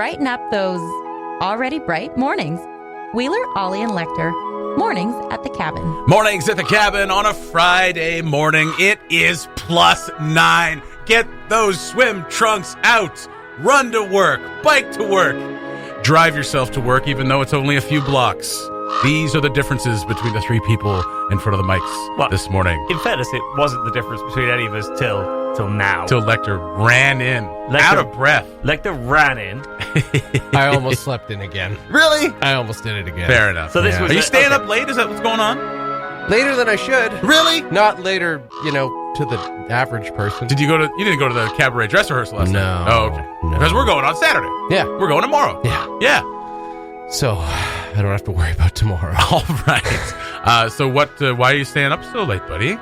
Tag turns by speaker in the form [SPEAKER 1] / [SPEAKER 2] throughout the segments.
[SPEAKER 1] brighten up those already bright mornings. Wheeler, Ollie, and Lecter. Mornings at the cabin.
[SPEAKER 2] Mornings at the cabin on a Friday morning. It is +9. Get those swim trunks out. Run to work. Bike to work. Drive yourself to work even though it's only a few blocks. These are the differences between the three people in front of the mics this morning.
[SPEAKER 3] In fairness, it wasn't the difference between any of us till now.
[SPEAKER 2] Till Lecter ran in, out of breath.
[SPEAKER 3] Lecter ran in.
[SPEAKER 4] I almost slept in again.
[SPEAKER 2] Really?
[SPEAKER 4] I almost did it again.
[SPEAKER 2] Fair enough.
[SPEAKER 3] So this was
[SPEAKER 2] Are you staying up late? Is that what's going on?
[SPEAKER 4] Later than I should.
[SPEAKER 2] Really?
[SPEAKER 4] Not later, to the average person.
[SPEAKER 2] You didn't go to the cabaret dress rehearsal last night?
[SPEAKER 4] No.
[SPEAKER 2] Oh, okay.
[SPEAKER 4] No.
[SPEAKER 2] Because we're going on Saturday.
[SPEAKER 4] Yeah.
[SPEAKER 2] We're going tomorrow.
[SPEAKER 4] Yeah.
[SPEAKER 2] Yeah.
[SPEAKER 4] So, I don't have to worry about tomorrow.
[SPEAKER 2] All right. So why are you staying up so late, buddy?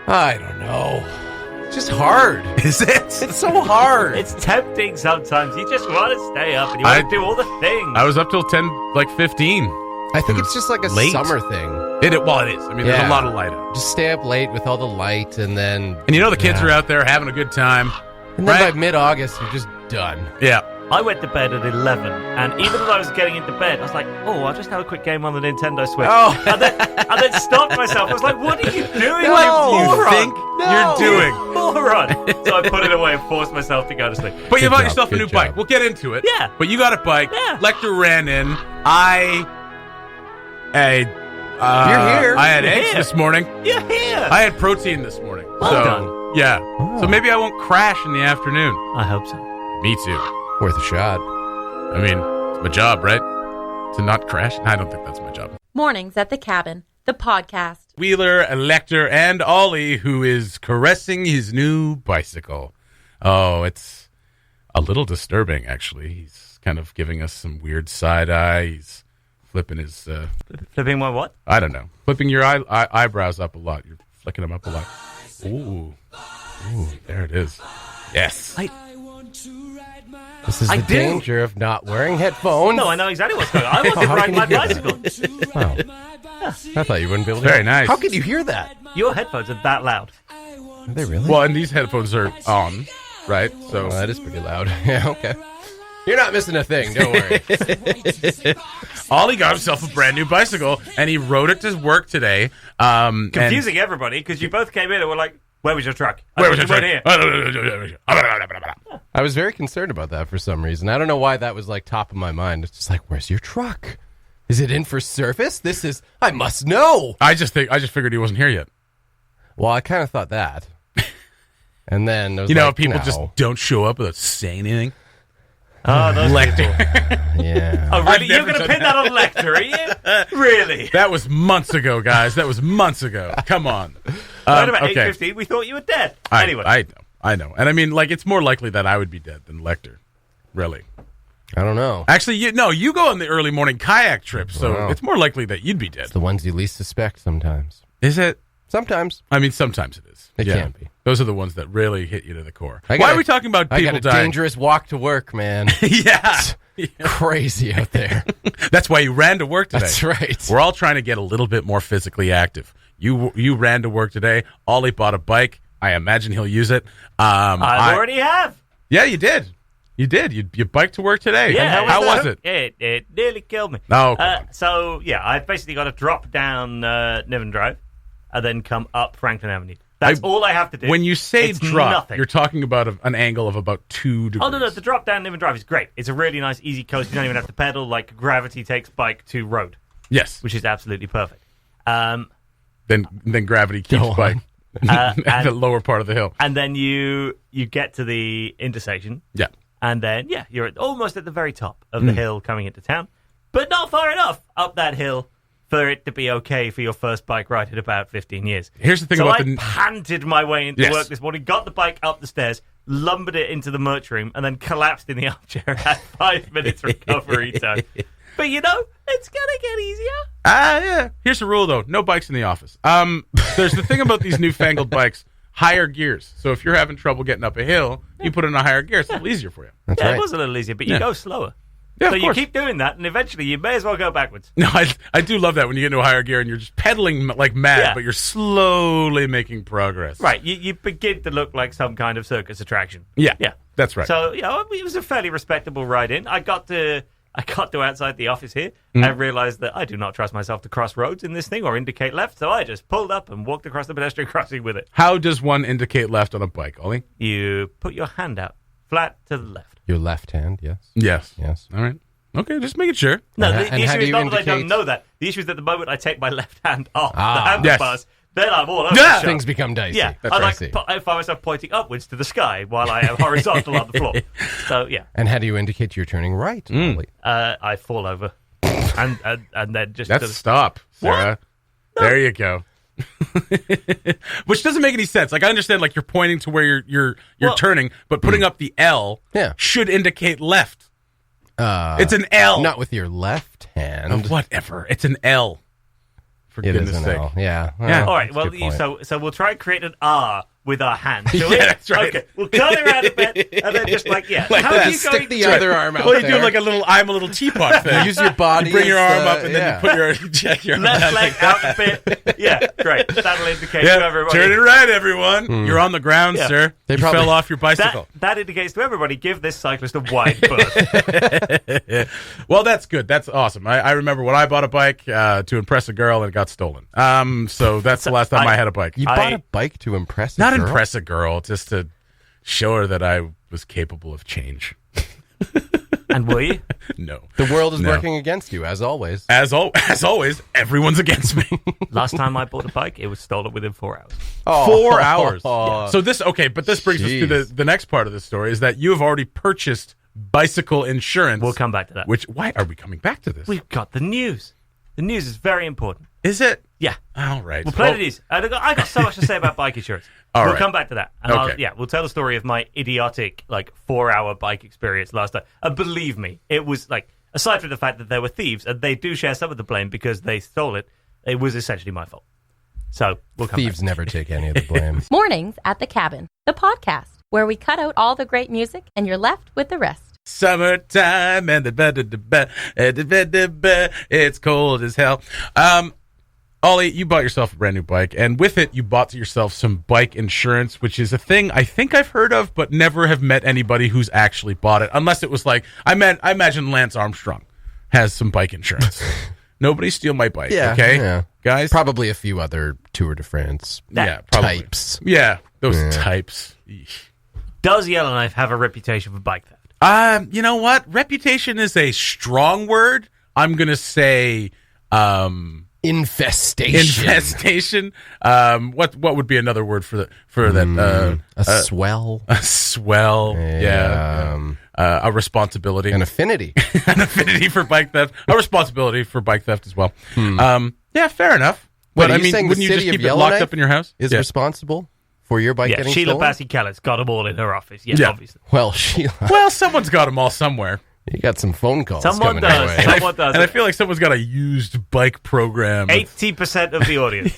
[SPEAKER 4] I don't know. It's just hard.
[SPEAKER 2] Is it?
[SPEAKER 4] It's so hard.
[SPEAKER 3] It's tempting sometimes. You just want to stay up and you want to do all the things.
[SPEAKER 2] I was up till 10:15.
[SPEAKER 4] I think it's just like a
[SPEAKER 2] late.
[SPEAKER 4] summer thing.
[SPEAKER 2] It is. I mean, there's a lot of light out.
[SPEAKER 4] Just stay up late with all the light and then...
[SPEAKER 2] And the kids are out there having a good time.
[SPEAKER 4] And then
[SPEAKER 2] right?
[SPEAKER 4] by mid-August, you're just done.
[SPEAKER 2] Yeah.
[SPEAKER 3] I went to bed at 11, and even as I was getting into bed, I was like, I'll just have a quick game on the Nintendo Switch.
[SPEAKER 4] Oh.
[SPEAKER 3] And then stopped myself. I was like, what are you doing,
[SPEAKER 2] What do you
[SPEAKER 3] moron?
[SPEAKER 2] think you're doing?
[SPEAKER 3] Moron. So I put it away and forced myself to go to sleep.
[SPEAKER 2] But you
[SPEAKER 4] Good
[SPEAKER 2] bought
[SPEAKER 4] job,
[SPEAKER 2] yourself a
[SPEAKER 4] good
[SPEAKER 2] new
[SPEAKER 4] job.
[SPEAKER 2] bike. We'll get into it.
[SPEAKER 3] Yeah.
[SPEAKER 2] But you got a bike.
[SPEAKER 3] Yeah.
[SPEAKER 2] Lecter ran in.
[SPEAKER 4] You're here.
[SPEAKER 2] I had
[SPEAKER 3] You're
[SPEAKER 2] eggs
[SPEAKER 3] here.
[SPEAKER 2] this morning.
[SPEAKER 3] You're here.
[SPEAKER 2] I had protein this morning.
[SPEAKER 3] Well
[SPEAKER 2] so,
[SPEAKER 3] done.
[SPEAKER 2] Yeah.
[SPEAKER 4] Oh.
[SPEAKER 2] So maybe I won't crash in the afternoon.
[SPEAKER 3] I hope so.
[SPEAKER 2] Me too.
[SPEAKER 4] Worth a shot.
[SPEAKER 2] I mean, it's my job, right? To not crash? I don't think that's my job.
[SPEAKER 1] Mornings at the cabin. The podcast.
[SPEAKER 2] Wheeler, Lecter, and Ollie, who is caressing his new bicycle. Oh, it's a little disturbing, actually. He's kind of giving us some weird side eye. He's flipping his...
[SPEAKER 3] Flipping my what?
[SPEAKER 2] I don't know. Flipping your eyebrows up a lot. You're flicking them up a lot. Ooh, there it is. Yes.
[SPEAKER 4] This is
[SPEAKER 3] I
[SPEAKER 4] the
[SPEAKER 3] do.
[SPEAKER 4] danger of not wearing headphones.
[SPEAKER 3] No, I know exactly what's going on. I want to
[SPEAKER 4] How
[SPEAKER 3] ride
[SPEAKER 4] can
[SPEAKER 3] my
[SPEAKER 4] you hear
[SPEAKER 3] bicycle.
[SPEAKER 4] Oh. I thought you wouldn't be able to.
[SPEAKER 2] Very nice.
[SPEAKER 4] How could you hear that?
[SPEAKER 3] Your headphones are that loud.
[SPEAKER 4] Are they really?
[SPEAKER 2] Well, and these headphones are on, right? So
[SPEAKER 4] Oh, that is pretty loud. Yeah, okay. You're not missing a thing. Don't worry.
[SPEAKER 2] Ollie got himself a brand new bicycle, and he rode it to work today.
[SPEAKER 3] Confusing everybody because you both came in and were like, where was your truck?
[SPEAKER 2] Where was your truck?
[SPEAKER 3] Here.
[SPEAKER 4] I was very concerned about that for some reason. I don't know why that was like top of my mind. It's just like, where's your truck? Is it in for service? I must know.
[SPEAKER 2] I just figured he wasn't here yet.
[SPEAKER 4] Well, I kind of thought that. And then I was
[SPEAKER 2] People
[SPEAKER 4] no.
[SPEAKER 2] just don't show up without saying anything.
[SPEAKER 3] Oh, those
[SPEAKER 2] Lecter.
[SPEAKER 4] Yeah.
[SPEAKER 3] Oh,
[SPEAKER 2] I've
[SPEAKER 3] really? You're
[SPEAKER 2] never
[SPEAKER 3] going to
[SPEAKER 2] done
[SPEAKER 3] pin that on Lecter, are you? Really?
[SPEAKER 2] That was months ago, guys. That was months ago. Come on.
[SPEAKER 3] Right about
[SPEAKER 2] okay.
[SPEAKER 3] 8:15, we thought you were dead. Anyway.
[SPEAKER 2] I know. And I mean, it's more likely that I would be dead than Lecter. Really.
[SPEAKER 4] I don't know.
[SPEAKER 2] Actually, you go on the early morning kayak trip, so
[SPEAKER 4] Wow.
[SPEAKER 2] it's more likely that you'd be dead.
[SPEAKER 4] It's the ones you least suspect sometimes.
[SPEAKER 2] Is it?
[SPEAKER 4] Sometimes.
[SPEAKER 2] I mean, sometimes it is.
[SPEAKER 4] It can be.
[SPEAKER 2] Those are the ones that really hit you to the core.
[SPEAKER 4] I
[SPEAKER 2] Why
[SPEAKER 4] got
[SPEAKER 2] are we talking about
[SPEAKER 4] I
[SPEAKER 2] people
[SPEAKER 4] got a
[SPEAKER 2] dying?
[SPEAKER 4] dangerous walk to work, man.
[SPEAKER 2] Yeah.
[SPEAKER 4] Crazy out there.
[SPEAKER 2] That's why you ran to work today.
[SPEAKER 4] That's right.
[SPEAKER 2] We're all trying to get a little bit more physically active. You ran to work today. Ollie bought a bike. I imagine he'll use it.
[SPEAKER 3] I already have.
[SPEAKER 2] Yeah, you did. You did. You biked to work today.
[SPEAKER 3] Yeah,
[SPEAKER 2] And how was it?
[SPEAKER 3] It nearly killed me.
[SPEAKER 2] Oh, come on.
[SPEAKER 3] So, yeah, I've basically got to drop down Niven Drive and then come up Franklin Avenue. That's all I have to do.
[SPEAKER 2] When you say
[SPEAKER 3] It's
[SPEAKER 2] drop,
[SPEAKER 3] nothing.
[SPEAKER 2] you're talking about an angle of about 2 degrees.
[SPEAKER 3] Oh, no, the drop down Niven Drive is great. It's a really nice, easy coast. You don't even have to pedal. Like, gravity takes bike to road,
[SPEAKER 2] Yes.
[SPEAKER 3] which is absolutely perfect.
[SPEAKER 2] Then gravity keeps
[SPEAKER 4] Go on.
[SPEAKER 2] bike at the
[SPEAKER 3] and,
[SPEAKER 2] lower part of the hill.
[SPEAKER 3] and then you get to the intersection,
[SPEAKER 2] Yeah.
[SPEAKER 3] and then, you're almost at the very top of the hill coming into town, but not far enough up that hill for it to be okay for your first bike ride in about 15 years.
[SPEAKER 2] Here's the thing
[SPEAKER 3] So
[SPEAKER 2] about
[SPEAKER 3] I panted my way into
[SPEAKER 2] Yes.
[SPEAKER 3] work this morning, got the bike up the stairs, lumbered it into the merch room, and then collapsed in the armchair at 5 minutes recovery time. But it's going to get easier.
[SPEAKER 2] Yeah. Here's the rule, though. No bikes in the office. There's the thing about these newfangled bikes. Higher gears. So if you're having trouble getting up a hill, you put in a higher gear. It's a little easier for you.
[SPEAKER 4] That's
[SPEAKER 3] It
[SPEAKER 4] right.
[SPEAKER 3] was a little easier, but you
[SPEAKER 2] Yeah.
[SPEAKER 3] go slower.
[SPEAKER 2] Yeah,
[SPEAKER 3] So
[SPEAKER 2] of
[SPEAKER 3] you
[SPEAKER 2] course.
[SPEAKER 3] keep doing that, and eventually you may as well go backwards.
[SPEAKER 2] No, I do love that when you get into a higher gear and you're just pedaling like mad,
[SPEAKER 3] Yeah.
[SPEAKER 2] but you're slowly making progress.
[SPEAKER 3] Right, you begin to look like some kind of circus attraction.
[SPEAKER 2] Yeah.
[SPEAKER 3] Yeah.
[SPEAKER 2] That's right.
[SPEAKER 3] So, it was a fairly respectable ride in. I got to outside the office here and realized that I do not trust myself to cross roads in this thing or indicate left, so I just pulled up and walked across the pedestrian crossing with it.
[SPEAKER 2] How does one indicate left on a bike, Ollie?
[SPEAKER 3] You put your hand out, flat to the left.
[SPEAKER 4] Your left hand, yes.
[SPEAKER 2] Yes. All right. Okay, just making sure.
[SPEAKER 3] No,
[SPEAKER 4] And
[SPEAKER 3] the
[SPEAKER 4] how
[SPEAKER 3] issue
[SPEAKER 4] do
[SPEAKER 3] is
[SPEAKER 4] you
[SPEAKER 3] not that I don't
[SPEAKER 4] indicate-
[SPEAKER 3] know that. The issue is that the moment I take my left hand off the
[SPEAKER 2] Yes.
[SPEAKER 3] handlebars, then I'm all over the shop.
[SPEAKER 4] Things become dicey.
[SPEAKER 3] Yeah,
[SPEAKER 2] That's
[SPEAKER 3] I
[SPEAKER 2] right.
[SPEAKER 3] I find myself pointing upwards to the sky while I am horizontal on the floor. So, yeah.
[SPEAKER 4] And how do you indicate you're turning right? Ollie?
[SPEAKER 3] I fall over. And then just...
[SPEAKER 2] That's stop, Sarah. There you go. Which doesn't make any sense. Like, I understand, like, you're pointing to where you're turning, but putting up the L should indicate left. It's an L.
[SPEAKER 4] Not with your left hand.
[SPEAKER 2] Whatever. It's an L. For
[SPEAKER 4] It
[SPEAKER 2] goodness
[SPEAKER 4] is an
[SPEAKER 2] sake.
[SPEAKER 4] L. Yeah.
[SPEAKER 2] Yeah.
[SPEAKER 3] All right,
[SPEAKER 4] that's a good point.
[SPEAKER 3] so we'll try and create an R with our hands.
[SPEAKER 2] Yeah, that's right.
[SPEAKER 3] Okay, we'll turn it around a bit, and then just like
[SPEAKER 2] Like
[SPEAKER 3] how
[SPEAKER 2] that.
[SPEAKER 3] do you go?
[SPEAKER 4] Stick the other arm out
[SPEAKER 2] Well, you
[SPEAKER 4] there.
[SPEAKER 2] do like I'm a little teapot thing.
[SPEAKER 4] Use your body.
[SPEAKER 2] You bring your
[SPEAKER 4] as
[SPEAKER 2] arm up and then
[SPEAKER 4] yeah.
[SPEAKER 2] you put your arm
[SPEAKER 3] Left
[SPEAKER 2] down
[SPEAKER 3] leg
[SPEAKER 2] like
[SPEAKER 3] out
[SPEAKER 2] that.
[SPEAKER 3] a bit. Yeah, great. That'll indicate to
[SPEAKER 2] Yeah,
[SPEAKER 3] everybody.
[SPEAKER 2] turn it right, everyone. You're on the ground,
[SPEAKER 3] Yeah.
[SPEAKER 2] sir.
[SPEAKER 4] They
[SPEAKER 2] You
[SPEAKER 4] probably-
[SPEAKER 2] fell off your bicycle.
[SPEAKER 3] That indicates to everybody, give this cyclist a wide berth.
[SPEAKER 2] Well, that's good. That's awesome. I remember when I bought a bike to impress a girl and it got stolen. So that's the last time I had a bike.
[SPEAKER 4] You bought a bike to impress a
[SPEAKER 2] Not
[SPEAKER 4] girl?
[SPEAKER 2] impress a girl, just to show her that I was capable of change.
[SPEAKER 3] And were you?
[SPEAKER 2] No.
[SPEAKER 4] The world is
[SPEAKER 2] No.
[SPEAKER 4] working against you, as always.
[SPEAKER 2] As always, everyone's against me.
[SPEAKER 3] Last time I bought a bike, it was stolen within 4 hours.
[SPEAKER 2] 4 hours.
[SPEAKER 4] Oh.
[SPEAKER 2] So this, okay, but this brings us to the next part of the story is that you have already purchased bicycle insurance.
[SPEAKER 3] We'll come back to that.
[SPEAKER 2] Why are we coming back to this?
[SPEAKER 3] We've got the news. The news is very important.
[SPEAKER 2] Is it?
[SPEAKER 3] Yeah.
[SPEAKER 2] All right.
[SPEAKER 3] We'll play the news. I got so much to say about bike insurance.
[SPEAKER 2] All
[SPEAKER 3] we'll
[SPEAKER 2] right.
[SPEAKER 3] come back to that. And
[SPEAKER 2] Okay.
[SPEAKER 3] we'll tell the story of my idiotic, 4-hour bike experience last time. And believe me, it was aside from the fact that there were thieves, and they do share some of the blame because they stole it, it was essentially my fault. So we'll come
[SPEAKER 4] Thieves
[SPEAKER 3] back.
[SPEAKER 4] never take any of the blame.
[SPEAKER 1] Mornings at the Cabin, the podcast where we cut out all the great music and you're left with the rest.
[SPEAKER 2] Summertime and it's cold as hell. Ollie, you bought yourself a brand new bike, and with it, you bought yourself some bike insurance, which is a thing I think I've heard of, but never have met anybody who's actually bought it. Unless it was I imagine Lance Armstrong has some bike insurance. Nobody steal my bike,
[SPEAKER 4] Yeah,
[SPEAKER 2] okay,
[SPEAKER 4] yeah.
[SPEAKER 2] guys?
[SPEAKER 4] Probably a few other Tour de France
[SPEAKER 2] Yeah, probably.
[SPEAKER 4] types.
[SPEAKER 2] Yeah, those types. Eesh.
[SPEAKER 3] Does Yellowknife have a reputation for bike theft?
[SPEAKER 2] You know what? Reputation is a strong word. I'm gonna say
[SPEAKER 4] Infestation.
[SPEAKER 2] infestation. What would be another word for that?
[SPEAKER 4] A swell.
[SPEAKER 2] A swell. Yeah. A responsibility.
[SPEAKER 4] An affinity.
[SPEAKER 2] An affinity for bike theft. A responsibility for bike theft as well. Yeah, fair enough.
[SPEAKER 4] Wait,
[SPEAKER 2] But
[SPEAKER 4] are
[SPEAKER 2] I
[SPEAKER 4] you
[SPEAKER 2] mean,
[SPEAKER 4] saying the
[SPEAKER 2] wouldn't you just
[SPEAKER 4] city of
[SPEAKER 2] keep it locked
[SPEAKER 4] Yellowknife
[SPEAKER 2] up in your house?
[SPEAKER 4] Is
[SPEAKER 2] Yeah.
[SPEAKER 4] responsible for your bike
[SPEAKER 3] Yeah,
[SPEAKER 4] getting
[SPEAKER 3] Sheila
[SPEAKER 4] stolen?
[SPEAKER 3] Bassey-Kellett's got them all in her office. Yes,
[SPEAKER 2] Yeah.
[SPEAKER 3] obviously.
[SPEAKER 4] Well, Sheila,
[SPEAKER 2] Well, someone's got them all somewhere.
[SPEAKER 4] you got some phone calls
[SPEAKER 3] Someone
[SPEAKER 4] coming your
[SPEAKER 3] does.
[SPEAKER 4] way.
[SPEAKER 3] Someone does.
[SPEAKER 2] And I feel like someone's got a used bike program.
[SPEAKER 3] 80% of the audience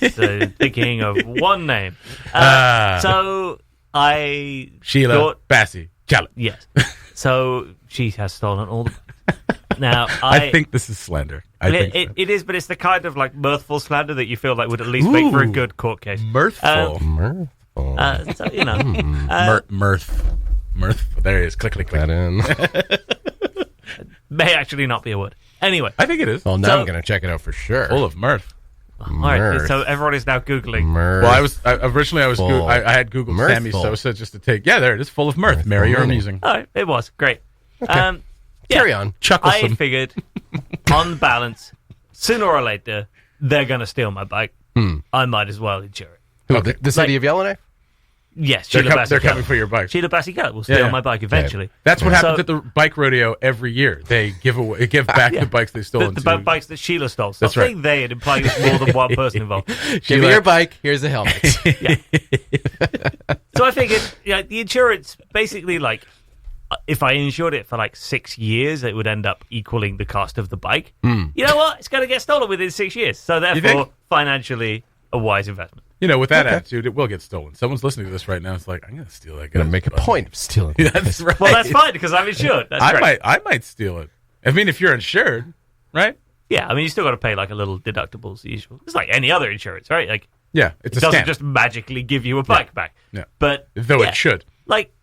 [SPEAKER 3] thinking of one name. So I
[SPEAKER 2] Sheila
[SPEAKER 3] thought,
[SPEAKER 2] Bassey. Kellett.
[SPEAKER 3] yes. So she has stolen all the bikes. Now
[SPEAKER 2] I think this is slander. I think so.
[SPEAKER 3] it is, but it's the kind of mirthful slander that you feel like would at least make for a
[SPEAKER 2] Ooh.
[SPEAKER 3] good court case.
[SPEAKER 2] Mirthful.
[SPEAKER 4] Mirthful.
[SPEAKER 3] So you know,
[SPEAKER 2] Mirth. There it is. Click, click, click.
[SPEAKER 4] That in.
[SPEAKER 3] may actually not be a word. Anyway,
[SPEAKER 2] I think it is.
[SPEAKER 4] Well, now
[SPEAKER 3] So-
[SPEAKER 4] I'm going to check it out for sure.
[SPEAKER 2] Full of mirth.
[SPEAKER 3] all right.
[SPEAKER 4] Mirth.
[SPEAKER 3] So everyone is now googling.
[SPEAKER 4] Mirth.
[SPEAKER 2] Well, originally I
[SPEAKER 4] Full.
[SPEAKER 2] had Googled Sammy
[SPEAKER 4] Mirthful.
[SPEAKER 2] Sosa just to take. Yeah, there it is. Full of mirth. Merry or
[SPEAKER 4] meaning.
[SPEAKER 2] amusing.
[SPEAKER 3] All right, it was great.
[SPEAKER 4] Carry on.
[SPEAKER 3] I
[SPEAKER 2] Chucklesome.
[SPEAKER 3] figured, on balance, sooner or later they're going to steal my bike. I might as well insure it.
[SPEAKER 4] Who,
[SPEAKER 2] Okay.
[SPEAKER 4] the city of Yellowknife?
[SPEAKER 3] Yes,
[SPEAKER 2] They're,
[SPEAKER 3] Sheila
[SPEAKER 2] they're
[SPEAKER 3] Bassey-Kellett.
[SPEAKER 2] coming for your bike.
[SPEAKER 3] Sheila Bassey-Kellett will steal
[SPEAKER 2] Yeah.
[SPEAKER 3] my bike eventually.
[SPEAKER 2] That's what happens
[SPEAKER 3] So-
[SPEAKER 2] at the bike rodeo every year. They give back
[SPEAKER 3] Yeah.
[SPEAKER 2] the bikes they stole.
[SPEAKER 3] The bikes that Sheila stole. Stop
[SPEAKER 2] That's right.
[SPEAKER 3] saying they and implying there's more than one person involved.
[SPEAKER 4] Give me your bike. Here's the helmet.
[SPEAKER 3] So I figured, the insurance basically, if I insured it for 6 years, it would end up equaling the cost of the bike. You know what? It's going to get stolen within 6 years. So therefore,
[SPEAKER 2] think?
[SPEAKER 3] financially, a wise investment.
[SPEAKER 2] With that attitude, it will get stolen. Someone's listening to this right now. It's like, I'm going to steal that
[SPEAKER 4] I'm
[SPEAKER 2] guy's
[SPEAKER 4] going to make a
[SPEAKER 2] bike.
[SPEAKER 4] point of stealing.
[SPEAKER 2] That's right.
[SPEAKER 3] Well, that's fine because I'm insured. That's great.
[SPEAKER 2] I might steal it. I mean, if you're insured, right?
[SPEAKER 3] Yeah, I mean, you still got to pay a little deductible as usual. It's like any other insurance, right?
[SPEAKER 2] Yeah, it's
[SPEAKER 3] It
[SPEAKER 2] a
[SPEAKER 3] doesn't
[SPEAKER 2] stamp.
[SPEAKER 3] just magically give you a bike back.
[SPEAKER 2] Yeah.
[SPEAKER 3] But
[SPEAKER 2] Though it should.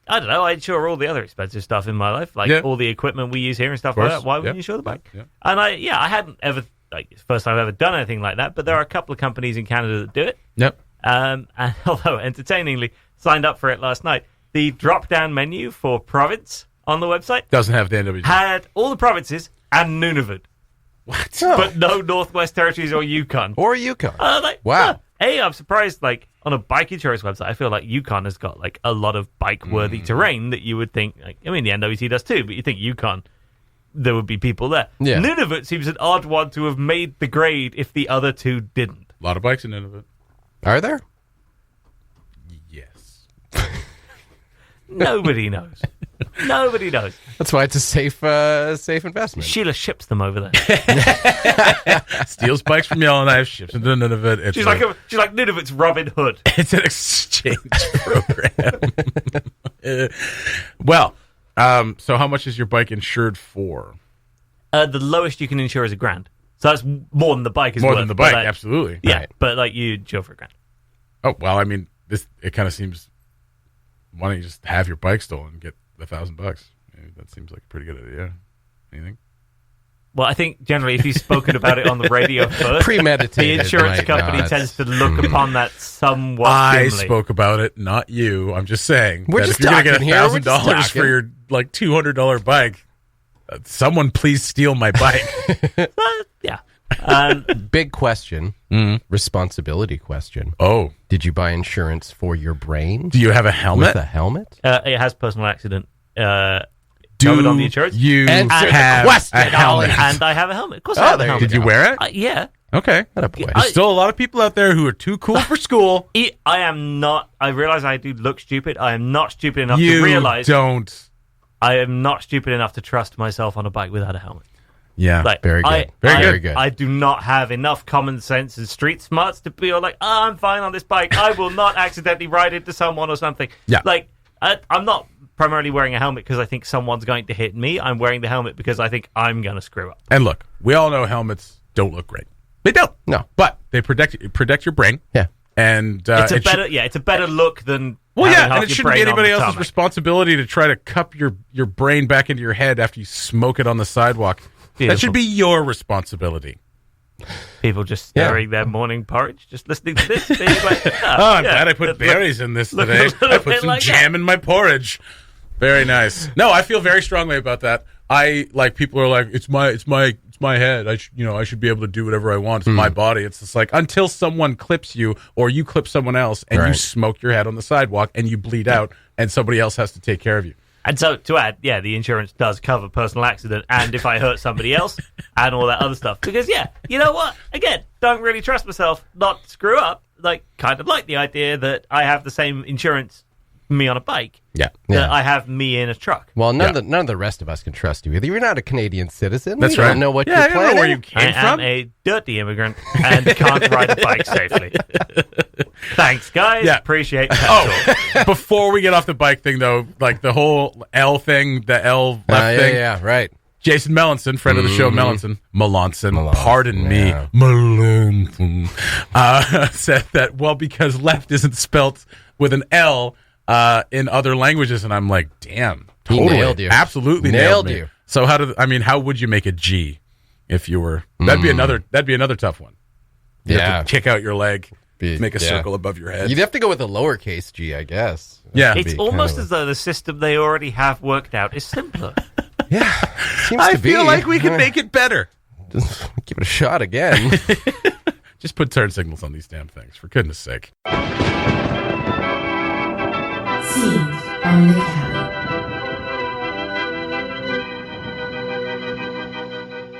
[SPEAKER 3] I don't know. I insure all the other expensive stuff in my life, like all the equipment we use here and stuff like that. Why wouldn't you insure the bike?
[SPEAKER 2] Yeah.
[SPEAKER 3] And I hadn't ever, like, it's the first time I've ever done anything like that, but there are a couple of companies in Canada that do it.
[SPEAKER 2] Yep.
[SPEAKER 3] And although entertainingly signed up for it last night, the drop-down menu for province on the website
[SPEAKER 2] Doesn't have the NWG.
[SPEAKER 3] had all the provinces and Nunavut,
[SPEAKER 2] What?
[SPEAKER 3] but no Northwest Territories or Yukon.
[SPEAKER 4] Or Yukon.
[SPEAKER 3] Wow. I'm surprised, like, on a bike insurance website, I feel like Yukon has got, like, a lot of bike-worthy terrain that you would think, like, I mean, the NWT does too, but you think Yukon, there would be people there.
[SPEAKER 4] Yeah.
[SPEAKER 3] Nunavut seems an odd one to have made the grade if the other two didn't.
[SPEAKER 2] A lot of bikes in Nunavut.
[SPEAKER 4] Are there?
[SPEAKER 2] Yes.
[SPEAKER 3] Nobody knows. Nobody knows.
[SPEAKER 4] That's why it's a safe investment.
[SPEAKER 3] Sheila ships them over there.
[SPEAKER 2] Steals bikes from Yellowknife, ships them to Nunavut. It's
[SPEAKER 3] She's like Nunavut's Robin Hood.
[SPEAKER 2] It's an exchange program. Well, so how much is your bike insured for?
[SPEAKER 3] The lowest you can insure is $1,000. So that's more than the bike is
[SPEAKER 2] More
[SPEAKER 3] worth.
[SPEAKER 2] than the bike,
[SPEAKER 3] but
[SPEAKER 2] absolutely.
[SPEAKER 3] Yeah,
[SPEAKER 4] Right.
[SPEAKER 3] but like you insure for $1,000.
[SPEAKER 2] Oh, well, I mean, it kind of seems, why don't you just have your bike stolen and get $1,000? Maybe that seems like a pretty good idea. Anything?
[SPEAKER 3] Well, I think generally if you've spoken about it on the radio first,
[SPEAKER 4] Premeditated.
[SPEAKER 3] the insurance
[SPEAKER 4] might
[SPEAKER 3] company
[SPEAKER 4] not.
[SPEAKER 3] tends to look upon that somewhat
[SPEAKER 2] I
[SPEAKER 3] dimly.
[SPEAKER 2] spoke about it, not you. I'm just saying.
[SPEAKER 4] We're
[SPEAKER 2] that
[SPEAKER 4] just
[SPEAKER 2] if you're going to get
[SPEAKER 4] talking here, we're just
[SPEAKER 2] $1,000 for
[SPEAKER 4] talking.
[SPEAKER 2] your like $200 bike, someone please steal my bike.
[SPEAKER 3] Yeah.
[SPEAKER 4] Big question. Responsibility question.
[SPEAKER 2] Oh,
[SPEAKER 4] Did you buy insurance for your brain?
[SPEAKER 2] do you have a helmet?
[SPEAKER 4] With a helmet?
[SPEAKER 3] It has personal accident
[SPEAKER 2] Do
[SPEAKER 3] covered on the insurance.
[SPEAKER 2] you
[SPEAKER 4] Answer the
[SPEAKER 2] have
[SPEAKER 4] question,
[SPEAKER 2] a helmet?
[SPEAKER 3] And I have a helmet. Of course I have a
[SPEAKER 4] there you
[SPEAKER 3] helmet.
[SPEAKER 2] Did you wear it?
[SPEAKER 3] Yeah.
[SPEAKER 2] Okay.
[SPEAKER 4] Attaboy.
[SPEAKER 2] There's still a lot of people out there who are too cool for school.
[SPEAKER 3] I am not. I realize I do look stupid. I am not stupid enough
[SPEAKER 2] You
[SPEAKER 3] to realize
[SPEAKER 2] don't.
[SPEAKER 3] I am not stupid enough to trust myself on a bike without a helmet.
[SPEAKER 2] Yeah.
[SPEAKER 3] Like,
[SPEAKER 4] Very good.
[SPEAKER 2] Very good.
[SPEAKER 3] I do not have enough common sense and street smarts to be like, I'm fine on this bike. I will not accidentally ride into someone or something.
[SPEAKER 2] Yeah.
[SPEAKER 3] Like, I'm not primarily wearing a helmet because I think someone's going to hit me. I'm wearing the helmet because I think I'm going to screw up.
[SPEAKER 2] And look, we all know helmets don't look great. They don't.
[SPEAKER 4] No.
[SPEAKER 2] But they protect your brain.
[SPEAKER 4] Yeah.
[SPEAKER 2] And
[SPEAKER 3] It's a better look than
[SPEAKER 2] well,
[SPEAKER 3] having
[SPEAKER 2] yeah,
[SPEAKER 3] half
[SPEAKER 2] and it
[SPEAKER 3] your
[SPEAKER 2] shouldn't be
[SPEAKER 3] brain on
[SPEAKER 2] anybody
[SPEAKER 3] the
[SPEAKER 2] else's
[SPEAKER 3] tarmac.
[SPEAKER 2] responsibility to try to cup your brain back into your head after you smoke it on the sidewalk. That
[SPEAKER 3] Beautiful.
[SPEAKER 2] should be your responsibility.
[SPEAKER 3] People just stirring their morning porridge, just listening to this. Being like,
[SPEAKER 2] I'm glad I put berries in this
[SPEAKER 3] look a
[SPEAKER 2] today.
[SPEAKER 3] little
[SPEAKER 2] I put
[SPEAKER 3] bit
[SPEAKER 2] some
[SPEAKER 3] like
[SPEAKER 2] jam in my porridge. Very nice. No, I feel very strongly about that. I like people are like, it's my head. I should be able to do whatever I want. It's my body. It's just like until someone clips you or you clip someone else and you
[SPEAKER 4] Right.
[SPEAKER 2] smoke your head on the sidewalk and you bleed out and somebody else has to take care of you.
[SPEAKER 3] And so, to add, yeah, the insurance does cover personal accident and if I hurt somebody else and all that other stuff. Because, yeah, you know what? Again, don't really trust myself not to screw up. Like, kind of like the idea that I have the same insurance me on a bike
[SPEAKER 2] Yeah.
[SPEAKER 3] that I have me in a truck.
[SPEAKER 4] Well, none of the rest of us can trust you either. You're not a Canadian citizen.
[SPEAKER 2] That's
[SPEAKER 4] we
[SPEAKER 2] right.
[SPEAKER 4] don't know what
[SPEAKER 2] Yeah,
[SPEAKER 4] you're
[SPEAKER 2] I don't know
[SPEAKER 4] planning.
[SPEAKER 2] where you came
[SPEAKER 3] I
[SPEAKER 2] from.
[SPEAKER 3] am a dirty immigrant and can't ride a bike safely. Thanks, guys.
[SPEAKER 2] Yeah.
[SPEAKER 3] Appreciate that.
[SPEAKER 2] Oh, before we get off the bike thing, though, like the whole L thing, the L left thing.
[SPEAKER 4] Yeah, right.
[SPEAKER 2] Jason Melanson, friend of the show, Melanson,
[SPEAKER 4] Melanson,
[SPEAKER 2] pardon me,
[SPEAKER 4] yeah.
[SPEAKER 2] Melanson, said that, well, because left isn't spelt with an L in other languages. And I'm like, damn,
[SPEAKER 4] He
[SPEAKER 2] totally.
[SPEAKER 4] nailed you.
[SPEAKER 2] Absolutely
[SPEAKER 4] Nailed
[SPEAKER 2] me.
[SPEAKER 4] you.
[SPEAKER 2] So how would you make a G if you were, that'd be another tough one. You
[SPEAKER 4] Yeah.
[SPEAKER 2] have to kick out your leg, make a
[SPEAKER 4] yeah.
[SPEAKER 2] circle above your head.
[SPEAKER 4] You'd have to go with a lowercase g, I guess.
[SPEAKER 2] Yeah.
[SPEAKER 3] It's
[SPEAKER 4] be
[SPEAKER 3] almost
[SPEAKER 4] kind of
[SPEAKER 3] as though the system they already have worked out is simpler.
[SPEAKER 4] Yeah, seems
[SPEAKER 2] I
[SPEAKER 4] to be.
[SPEAKER 2] feel like we can make it better.
[SPEAKER 4] Just give it a shot again.
[SPEAKER 2] Just put turn signals on these damn things, for goodness sake.
[SPEAKER 5] Scenes on the Cali.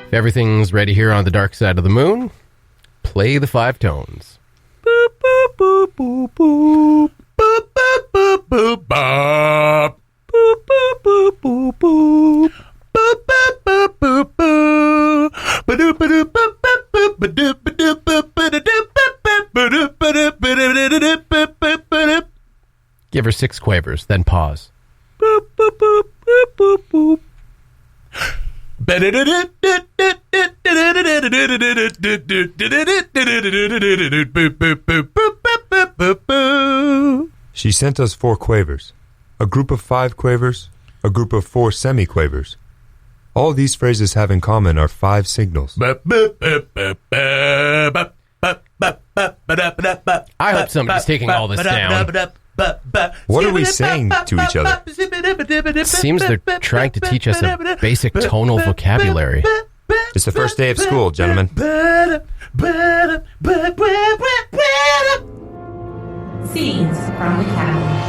[SPEAKER 4] If everything's ready here on the dark side of the moon, play the 5 tones.
[SPEAKER 2] Boop, boop, boop, boop, boop. Boop, boop, boop, boop, bop. Boop, boop, boop, boop, boop. Boop, boop, boop, boop, boop. Ba-doop, ba-doop, boop, boop, boop. Ba-doop, ba-doop, boop, ba-da-doop, boop, boop. Ba-doop, ba-doop, ba-da-da-da-doop, boop, boop, ba-doop.
[SPEAKER 4] Give her 6 quavers, then pause.
[SPEAKER 2] Boop, boop, boop, boop, boop, boop.
[SPEAKER 6] She sent us 4 quavers. a group of 5 quavers, a group of 4 semiquavers. All these phrases have in common are 5 signals.
[SPEAKER 4] I hope somebody's taking all this down.
[SPEAKER 6] What are we saying to each other?
[SPEAKER 4] Seems they're trying to teach us a basic tonal vocabulary.
[SPEAKER 6] It's the first day of school, gentlemen.
[SPEAKER 5] Scenes from the cabin.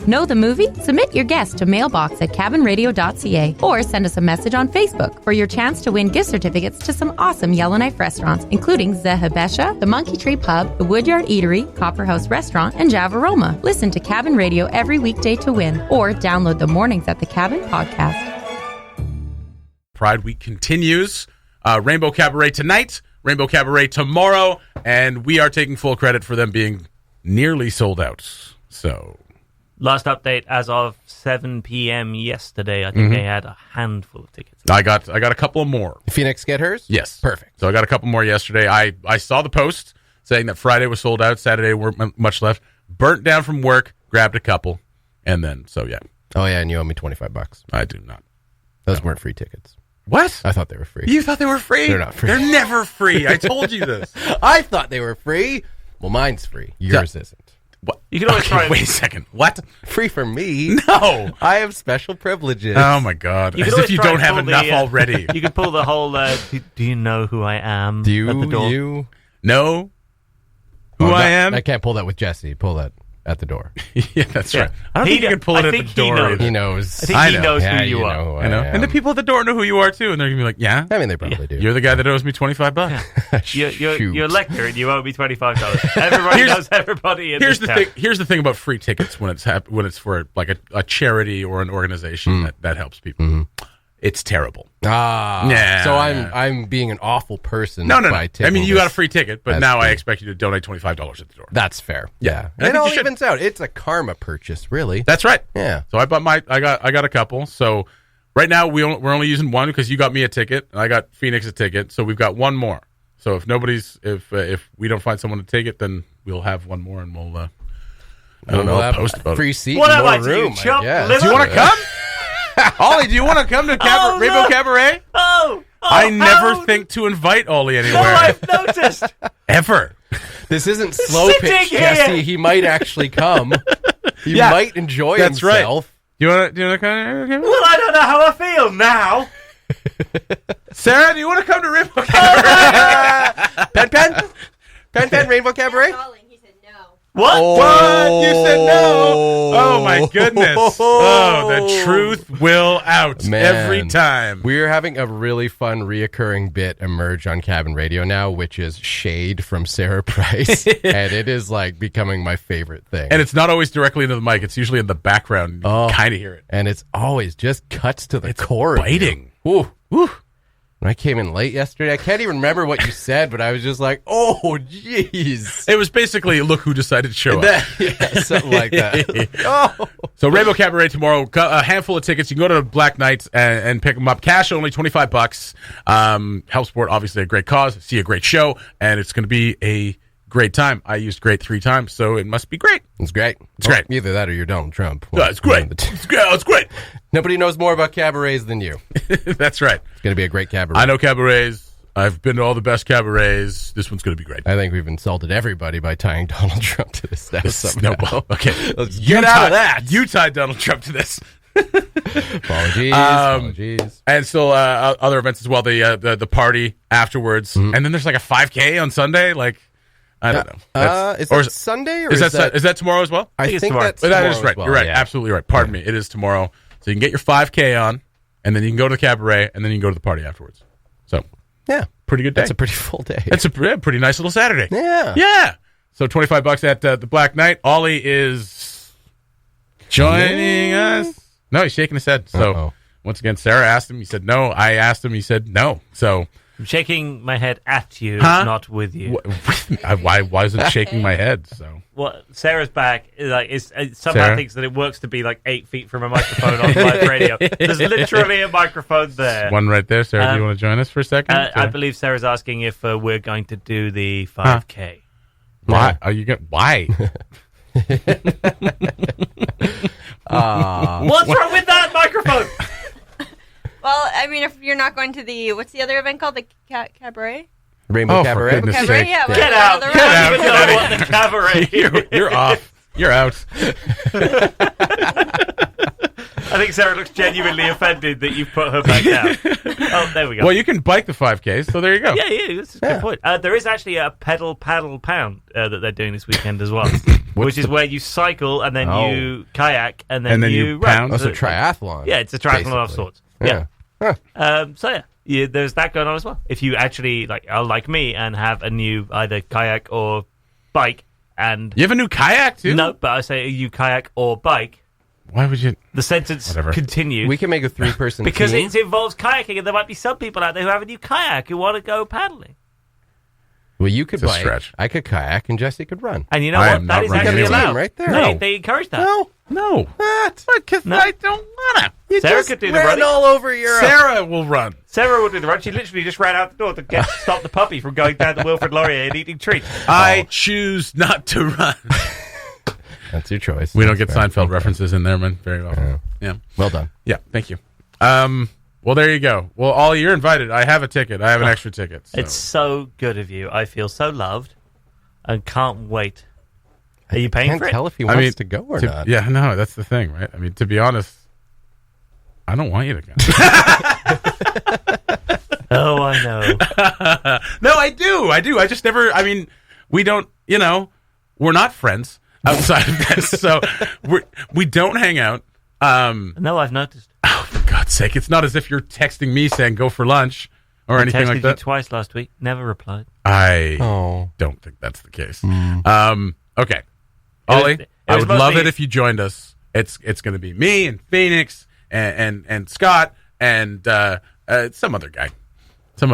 [SPEAKER 1] Know the movie? Submit your guess to mailbox@cabinradio.ca or send us a message on Facebook for your chance to win gift certificates to some awesome Yellowknife restaurants, including Zehabesha, the Monkey Tree Pub, the Woodyard Eatery, Copper House Restaurant, and Java Roma. Listen to Cabin Radio every weekday to win, or download the Mornings at the Cabin podcast.
[SPEAKER 2] Pride Week continues. Rainbow Cabaret tonight, Rainbow Cabaret tomorrow, and we are taking full credit for them being nearly sold out. So...
[SPEAKER 3] Last update, as of 7 p.m. yesterday, I think they had a handful of tickets.
[SPEAKER 2] I got a couple more.
[SPEAKER 4] Phoenix get hers?
[SPEAKER 2] Yes.
[SPEAKER 4] Perfect.
[SPEAKER 2] So I got a couple more yesterday. I saw the post saying that Friday was sold out, Saturday weren't much left. Burnt down from work, grabbed a couple, and then, so yeah.
[SPEAKER 4] Oh, yeah, and you owe me $25.
[SPEAKER 2] I do not.
[SPEAKER 4] Those weren't free tickets.
[SPEAKER 2] What?
[SPEAKER 4] I thought they were free.
[SPEAKER 2] You thought they were free?
[SPEAKER 4] They're not free.
[SPEAKER 2] They're never free. I told you this.
[SPEAKER 4] I thought they were free. Well, mine's free. Yours isn't.
[SPEAKER 2] What?
[SPEAKER 3] You can always try.
[SPEAKER 2] Wait a second. What?
[SPEAKER 4] Free for me?
[SPEAKER 2] No.
[SPEAKER 4] I have special privileges.
[SPEAKER 2] Oh my God!
[SPEAKER 3] You
[SPEAKER 2] As
[SPEAKER 3] could always
[SPEAKER 2] if you
[SPEAKER 3] try
[SPEAKER 2] don't
[SPEAKER 3] and
[SPEAKER 2] have
[SPEAKER 3] pull
[SPEAKER 2] enough
[SPEAKER 3] the,
[SPEAKER 2] already.
[SPEAKER 3] You could pull the whole, do you know who I am?
[SPEAKER 4] Do
[SPEAKER 3] at the door?
[SPEAKER 4] you?
[SPEAKER 2] No. Who I am?
[SPEAKER 4] I can't pull that with Jesse. Pull that at the door.
[SPEAKER 2] Yeah, that's
[SPEAKER 3] Yeah.
[SPEAKER 2] right. I don't think you can pull it
[SPEAKER 3] I
[SPEAKER 2] at the
[SPEAKER 3] think he
[SPEAKER 2] door.
[SPEAKER 3] knows.
[SPEAKER 2] either.
[SPEAKER 4] He knows.
[SPEAKER 3] I think
[SPEAKER 2] I
[SPEAKER 3] he
[SPEAKER 2] know.
[SPEAKER 3] knows
[SPEAKER 4] Yeah,
[SPEAKER 3] who you are.
[SPEAKER 4] know who
[SPEAKER 2] I know.
[SPEAKER 4] I am.
[SPEAKER 2] And the people at the door know who you are too, and they're gonna be like, "Yeah,
[SPEAKER 4] I mean, they probably do.
[SPEAKER 2] you're the guy that owes me $25."
[SPEAKER 3] You're
[SPEAKER 4] Shoot.
[SPEAKER 3] lector and you owe me $25. Everybody knows everybody in
[SPEAKER 2] Here's
[SPEAKER 3] this
[SPEAKER 2] the
[SPEAKER 3] town.
[SPEAKER 2] thing. Here's the thing about free tickets when it's for like a charity or an organization that helps people. It's terrible. Yeah.
[SPEAKER 4] So I'm being an awful person.
[SPEAKER 2] No.
[SPEAKER 4] by
[SPEAKER 2] I
[SPEAKER 4] taking
[SPEAKER 2] mean, you
[SPEAKER 4] this.
[SPEAKER 2] got a free ticket, but
[SPEAKER 4] That's
[SPEAKER 2] now I
[SPEAKER 4] true.
[SPEAKER 2] expect you to donate $25 at the door.
[SPEAKER 4] That's fair. Yeah,
[SPEAKER 2] I think
[SPEAKER 4] it all
[SPEAKER 2] you should.
[SPEAKER 4] evens out. It's a karma purchase, really.
[SPEAKER 2] That's right.
[SPEAKER 4] Yeah.
[SPEAKER 2] So I got a couple. So right now we're only using one because you got me a ticket and I got Phoenix a ticket. So we've got one more. So if we don't find someone to take it, then we'll have one more and we'll I don't know.
[SPEAKER 4] We'll have
[SPEAKER 2] post
[SPEAKER 4] a
[SPEAKER 2] about
[SPEAKER 4] free
[SPEAKER 2] it.
[SPEAKER 4] seat,
[SPEAKER 3] What
[SPEAKER 4] and
[SPEAKER 3] am
[SPEAKER 4] more
[SPEAKER 3] I to you,
[SPEAKER 4] room.
[SPEAKER 3] chump
[SPEAKER 4] guess.
[SPEAKER 3] liver?
[SPEAKER 2] Do you want to come? Ollie, do you want to come to
[SPEAKER 3] Oh,
[SPEAKER 2] Rainbow
[SPEAKER 3] no.
[SPEAKER 2] Cabaret?
[SPEAKER 3] Oh,
[SPEAKER 2] I never
[SPEAKER 3] how-
[SPEAKER 2] think to invite Ollie
[SPEAKER 3] No,
[SPEAKER 2] anywhere.
[SPEAKER 3] I've noticed.
[SPEAKER 2] Ever.
[SPEAKER 4] This isn't slow
[SPEAKER 3] Sitting
[SPEAKER 4] pitch,
[SPEAKER 3] here.
[SPEAKER 4] Jesse. He might actually come. He
[SPEAKER 2] Yeah,
[SPEAKER 4] might enjoy
[SPEAKER 2] that's
[SPEAKER 4] himself.
[SPEAKER 2] Do you want to come?
[SPEAKER 3] Well, I don't know how I feel now.
[SPEAKER 2] Sarah, do you want to come to Rainbow Cabaret?
[SPEAKER 4] Pen, Rainbow Cabaret.
[SPEAKER 3] What?
[SPEAKER 2] What? You said no. Oh my goodness. Oh, the truth will out
[SPEAKER 4] Man.
[SPEAKER 2] every time.
[SPEAKER 4] We're having a really fun reoccurring bit emerge on Cabin Radio now, which is shade from Sarah Price. And it is like becoming my favorite thing.
[SPEAKER 2] And it's not always directly into the mic. It's usually in the background. You
[SPEAKER 4] Oh.
[SPEAKER 2] kind of hear it.
[SPEAKER 4] And it's always just cuts to the core. of you.
[SPEAKER 2] Biting.
[SPEAKER 4] Woo, woo. When I came in late yesterday, I can't even remember what you said, but I was just like, oh, jeez.
[SPEAKER 2] It was basically, look who decided to show up.
[SPEAKER 4] Yeah, something like that. Oh.
[SPEAKER 2] So Rainbow Cabaret tomorrow, a handful of tickets. You can go to Black Knight and pick them up. Cash only, $25. Help support, obviously a great cause. See a great show, and it's going to be a great time. I used great 3 times, so it must be great.
[SPEAKER 4] It's great.
[SPEAKER 2] It's great.
[SPEAKER 4] Either that or you're Donald Trump.
[SPEAKER 2] It's great. It's great. It's great.
[SPEAKER 4] Nobody knows more about cabarets than you.
[SPEAKER 2] That's right.
[SPEAKER 4] It's going to be a great cabaret.
[SPEAKER 2] I know cabarets. I've been to all the best cabarets. This one's going to be great.
[SPEAKER 4] I think we've insulted everybody by tying Donald Trump to this now somehow.
[SPEAKER 2] No, okay.
[SPEAKER 4] Let's get out of that.
[SPEAKER 2] You tied Donald Trump to this.
[SPEAKER 4] Apologies. Apologies.
[SPEAKER 2] And still other events as well. The party afterwards. And then there's like a 5K on Sunday. Like, I don't know.
[SPEAKER 4] Is that Sunday or
[SPEAKER 2] is that tomorrow as well?
[SPEAKER 4] I
[SPEAKER 3] think it's
[SPEAKER 4] think
[SPEAKER 3] tomorrow.
[SPEAKER 4] that's
[SPEAKER 2] That is
[SPEAKER 4] tomorrow
[SPEAKER 2] right.
[SPEAKER 4] as well,
[SPEAKER 2] You're right.
[SPEAKER 4] yeah.
[SPEAKER 2] Absolutely right. Pardon me. It is tomorrow. So you can get your 5K on, and then you can go to the cabaret, and then you can go to the party afterwards. So
[SPEAKER 4] Yeah.
[SPEAKER 2] pretty good day.
[SPEAKER 4] That's a pretty full day.
[SPEAKER 2] It's a pretty nice little Saturday.
[SPEAKER 4] Yeah.
[SPEAKER 2] Yeah. So $25 at the Black Knight. Ollie is joining us. No, he's shaking his head. So
[SPEAKER 4] Uh-oh.
[SPEAKER 2] once again, Sarah asked him. He said no. I asked him. He said no. So
[SPEAKER 3] I'm shaking my head at you,
[SPEAKER 2] Huh?
[SPEAKER 3] not with you.
[SPEAKER 2] why is it shaking my head? So
[SPEAKER 3] Well, Sarah's back. Like, somehow
[SPEAKER 2] Sarah?
[SPEAKER 3] thinks that it works to be like 8 feet from a microphone on live radio. There's literally a microphone there.
[SPEAKER 2] one right there. Sarah, do you want to join us for a second?
[SPEAKER 3] I believe Sarah's asking if we're going to do the 5K.
[SPEAKER 2] Why are you going? Why?
[SPEAKER 3] What's wrong with that microphone?
[SPEAKER 7] Well, I mean, if you're not going to the, what's the other event called? The cabaret?
[SPEAKER 4] Rainbow
[SPEAKER 2] Oh, for
[SPEAKER 4] Cabaret.
[SPEAKER 2] goodness
[SPEAKER 7] Cabaret,
[SPEAKER 2] sake.
[SPEAKER 7] yeah.
[SPEAKER 3] Get out. I don't even know what the cabaret is.
[SPEAKER 2] You're off. You're out.
[SPEAKER 3] I think Sarah looks genuinely offended that you've put her back down. Oh, there we go.
[SPEAKER 2] Well, you can bike the 5Ks, so there you go.
[SPEAKER 3] Yeah, that's a good point. There is actually a pedal pound that they're doing this weekend as well, which is where you cycle and then you kayak and then you run.
[SPEAKER 2] pound.
[SPEAKER 4] Oh, it's a triathlon.
[SPEAKER 3] Yeah, it's a triathlon of
[SPEAKER 4] basically.
[SPEAKER 3] sorts. Yeah. So there's that going on as well. If you actually are like me and have a new either kayak or bike, and
[SPEAKER 2] You have a new kayak, too?
[SPEAKER 3] no, but I say you kayak or bike,
[SPEAKER 2] Why would you?
[SPEAKER 3] the sentence
[SPEAKER 2] Whatever.
[SPEAKER 3] continues.
[SPEAKER 4] We can make a 3-person
[SPEAKER 3] Because
[SPEAKER 4] team.
[SPEAKER 3] it involves kayaking, and there might be some people out there who have a new kayak who want to go paddling.
[SPEAKER 4] Well, you could
[SPEAKER 2] It's a
[SPEAKER 4] bike,
[SPEAKER 2] stretch.
[SPEAKER 4] I could kayak, and Jesse could run.
[SPEAKER 3] And you know
[SPEAKER 2] I
[SPEAKER 3] what?
[SPEAKER 2] am
[SPEAKER 3] That
[SPEAKER 2] not
[SPEAKER 3] is
[SPEAKER 2] running
[SPEAKER 3] actually
[SPEAKER 2] anywhere.
[SPEAKER 3] allowed.
[SPEAKER 4] Right there.
[SPEAKER 3] They encourage that.
[SPEAKER 2] No. What? Because
[SPEAKER 3] No.
[SPEAKER 2] I don't want to.
[SPEAKER 3] Sarah could do the
[SPEAKER 4] ran
[SPEAKER 3] running.
[SPEAKER 4] all over Europe.
[SPEAKER 2] Sarah will run.
[SPEAKER 3] Sarah will do the run. She literally just ran out the door to stop the puppy from going down to Wilfrid Laurier and eating treats.
[SPEAKER 2] I choose not to run.
[SPEAKER 4] That's your choice.
[SPEAKER 2] We don't get
[SPEAKER 4] That's fair.
[SPEAKER 2] Seinfeld references in there, man, very often. Yeah.
[SPEAKER 4] Well done.
[SPEAKER 2] Yeah, thank you. Well, there you go. Well, Ollie, you're invited. I have a ticket. I have an extra ticket. So.
[SPEAKER 3] It's so good of you. I feel so loved and can't wait. Are you paying
[SPEAKER 4] Can't
[SPEAKER 3] for it?
[SPEAKER 4] tell if he wants to go or not.
[SPEAKER 2] Yeah, no, that's the thing, right? I mean, to be honest, I don't want you to go.
[SPEAKER 3] Oh, I know.
[SPEAKER 2] No, I do. I just never, I mean, we don't, we're not friends outside of this. So we don't hang out.
[SPEAKER 3] No, I've noticed.
[SPEAKER 2] Oh, for God's sake. It's not as if you're texting me saying go for lunch or anything
[SPEAKER 3] Texted
[SPEAKER 2] like
[SPEAKER 3] you
[SPEAKER 2] that.
[SPEAKER 3] twice last week. Never replied.
[SPEAKER 2] I
[SPEAKER 4] Oh.
[SPEAKER 2] don't think that's the case. Okay. Ollie,
[SPEAKER 3] it
[SPEAKER 2] I
[SPEAKER 3] was
[SPEAKER 2] would love
[SPEAKER 3] mostly-
[SPEAKER 2] it if you joined us. It's going to be me and Phoenix and Scott and some other guy. I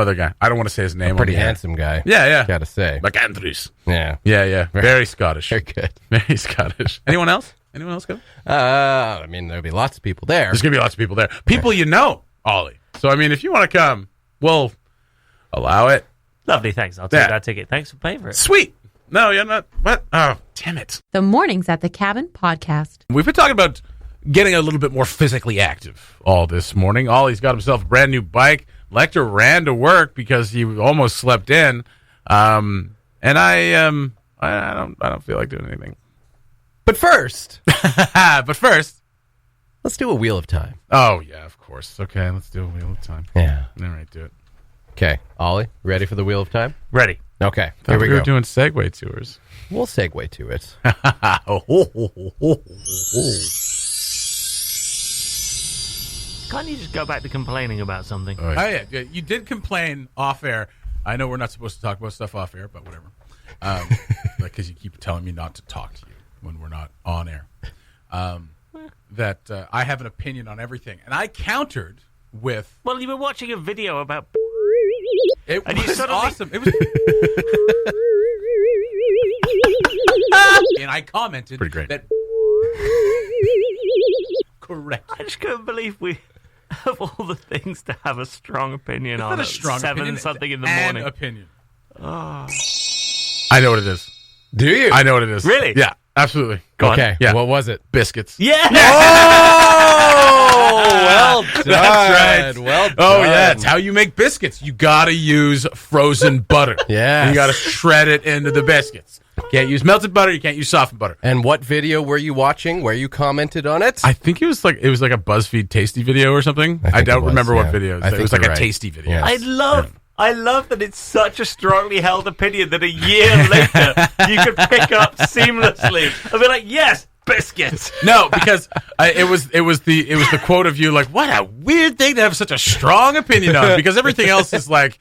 [SPEAKER 2] don't want to say his name.
[SPEAKER 4] Pretty
[SPEAKER 2] on the air.
[SPEAKER 4] handsome guy.
[SPEAKER 2] Yeah.
[SPEAKER 4] Gotta say.
[SPEAKER 2] Like Andrews.
[SPEAKER 4] Yeah.
[SPEAKER 2] Yeah. Very Scottish.
[SPEAKER 4] Very good.
[SPEAKER 2] Very Scottish. Anyone else? Anyone else go?
[SPEAKER 4] I mean, there'll be lots of people there.
[SPEAKER 2] There's going to be lots of people there. People you know, Ollie. So, I mean, if you want to come, we'll allow it.
[SPEAKER 3] Lovely, thanks. I'll take that ticket. Thanks for paying for it.
[SPEAKER 2] Sweet. No, you're not. What? Oh, damn it.
[SPEAKER 1] The Mornings at the Cabin podcast.
[SPEAKER 2] We've been talking about getting a little bit more physically active all this morning. Ollie's got himself a brand new bike. Lecter ran to work because he almost slept in. And I don't feel like doing anything.
[SPEAKER 4] But first,
[SPEAKER 2] let's
[SPEAKER 4] do a Wheel of Time.
[SPEAKER 2] Oh, yeah, of course. Okay, let's do a Wheel of Time.
[SPEAKER 4] Yeah.
[SPEAKER 2] All right, do it.
[SPEAKER 4] Okay, Ollie, ready for the Wheel of Time?
[SPEAKER 3] Ready.
[SPEAKER 4] Okay,
[SPEAKER 2] Thought
[SPEAKER 4] here we
[SPEAKER 2] we were
[SPEAKER 4] go.
[SPEAKER 2] doing Segway tours.
[SPEAKER 4] We'll segue to it.
[SPEAKER 3] Can't you just go back to complaining about something?
[SPEAKER 2] Oh, yeah. You did complain off air. I know we're not supposed to talk about stuff off air, but whatever. Because you keep telling me not to talk to you when we're not on air. That I have an opinion on everything. And I countered with...
[SPEAKER 3] Well, you were watching a video about...
[SPEAKER 2] It
[SPEAKER 3] And you
[SPEAKER 2] was
[SPEAKER 3] suddenly-
[SPEAKER 2] awesome. It was... and I commented
[SPEAKER 8] Pretty great.
[SPEAKER 2] that... Correct.
[SPEAKER 3] I just couldn't believe we have all the things to have a strong opinion
[SPEAKER 2] It's
[SPEAKER 3] on
[SPEAKER 2] not a
[SPEAKER 3] at
[SPEAKER 2] strong
[SPEAKER 3] 7
[SPEAKER 2] opinion.
[SPEAKER 3] something in the
[SPEAKER 2] An
[SPEAKER 3] morning.
[SPEAKER 2] opinion. I know what it is.
[SPEAKER 4] Do you?
[SPEAKER 2] I know what it is.
[SPEAKER 3] Really?
[SPEAKER 2] Yeah, absolutely.
[SPEAKER 3] Go on.
[SPEAKER 4] Okay,
[SPEAKER 2] Yeah.
[SPEAKER 4] what was it?
[SPEAKER 2] Biscuits.
[SPEAKER 3] Yeah!
[SPEAKER 4] Oh, well done.
[SPEAKER 2] That's right.
[SPEAKER 4] Well done.
[SPEAKER 2] Oh, yeah. It's how you make biscuits. You got to use frozen butter.
[SPEAKER 4] Yes.
[SPEAKER 2] You got to shred it into the biscuits. Can't use melted butter. You can't use softened butter.
[SPEAKER 4] And what video were you watching where you commented on it?
[SPEAKER 2] I think it was like a BuzzFeed Tasty video or something. I
[SPEAKER 4] think
[SPEAKER 2] don't
[SPEAKER 4] it was,
[SPEAKER 2] remember
[SPEAKER 4] yeah.
[SPEAKER 2] what video.
[SPEAKER 4] I
[SPEAKER 2] It
[SPEAKER 4] think
[SPEAKER 2] was like
[SPEAKER 4] you're
[SPEAKER 2] a
[SPEAKER 4] right.
[SPEAKER 2] Tasty video.
[SPEAKER 4] Yes.
[SPEAKER 3] I love that it's such a strongly held opinion that a year later you could pick up seamlessly and be like, yes, biscuits.
[SPEAKER 2] No, because it was the quote of you like, what a weird thing to have such a strong opinion on, because everything else is like